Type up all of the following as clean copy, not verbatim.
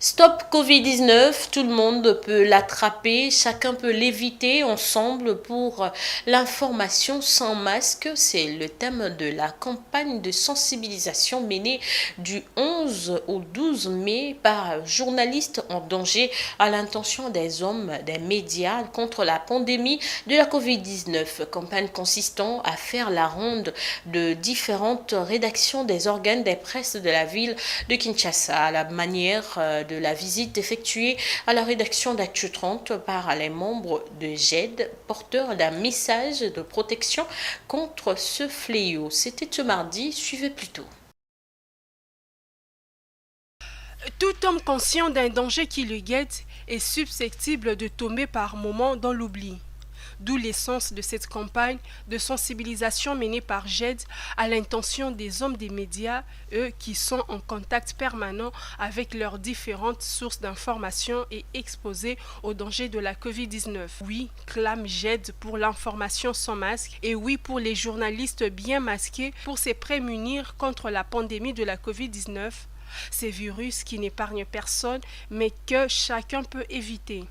Stop Covid-19, tout le monde peut l'attraper, chacun peut l'éviter ensemble pour l'information sans masque. C'est le thème de la campagne de sensibilisation menée du 11 au 12 mai par journalistes en danger à l'intention des hommes des médias contre la pandémie de la Covid-19. Campagne consistant à faire la ronde de différentes rédactions des organes des presses de la ville de Kinshasa à la manière de la visite effectuée à la rédaction d'Actu 30 par les membres de GED, porteurs d'un message de protection contre ce fléau. C'était ce mardi, suivez plutôt. Tout homme conscient d'un danger qui le guette est susceptible de tomber par moments dans l'oubli. D'où l'essence de cette campagne de sensibilisation menée par GED à l'intention des hommes des médias, eux qui sont en contact permanent avec leurs différentes sources d'information et exposés aux dangers de la Covid-19. Oui, clame GED pour l'information sans masque et oui pour les journalistes bien masqués pour se prémunir contre la pandémie de la Covid-19, ces virus qui n'épargnent personne mais que chacun peut éviter.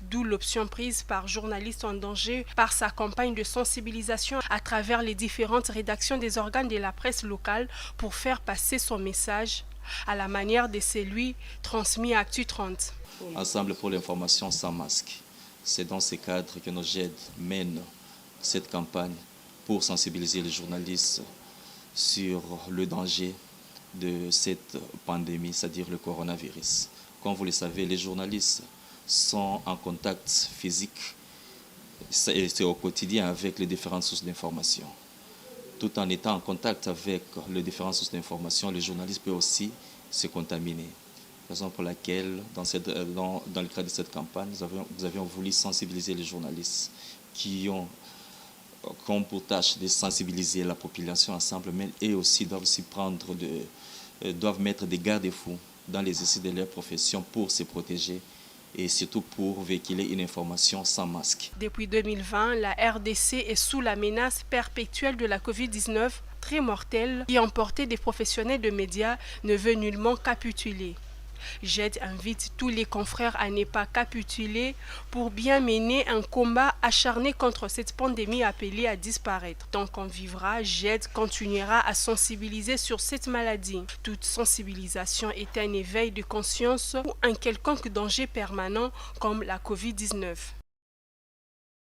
D'où l'option prise par Journalistes en danger par sa campagne de sensibilisation à travers les différentes rédactions des organes de la presse locale pour faire passer son message à la manière de celui transmis à Actu 30. Ensemble pour l'information sans masque. C'est dans ces cadres que nos GED mènent cette campagne pour sensibiliser les journalistes sur le danger de cette pandémie, c'est-à-dire le coronavirus. Comme vous le savez, les journalistes sont en contact physique et c'est au quotidien avec les différentes sources d'information. Tout en étant en contact avec les différentes sources d'information, les journalistes peuvent aussi se contaminer. Raison pour laquelle, dans le cadre de cette campagne, nous avions voulu sensibiliser les journalistes qui ont comme pour tâche de sensibiliser la population ensemble, mais eux aussi doivent mettre des garde-fous dans l'exercice de leur profession pour se protéger et surtout pour véhiculer une information sans masque. Depuis 2020, la RDC est sous la menace perpétuelle de la Covid-19, très mortelle, qui emportait des professionnels de médias ne veut nullement capituler. GED invite tous les confrères à ne pas capituler pour bien mener un combat acharné contre cette pandémie appelée à disparaître. Tant qu'on vivra, GED continuera à sensibiliser sur cette maladie. Toute sensibilisation est un éveil de conscience ou un quelconque danger permanent comme la Covid-19.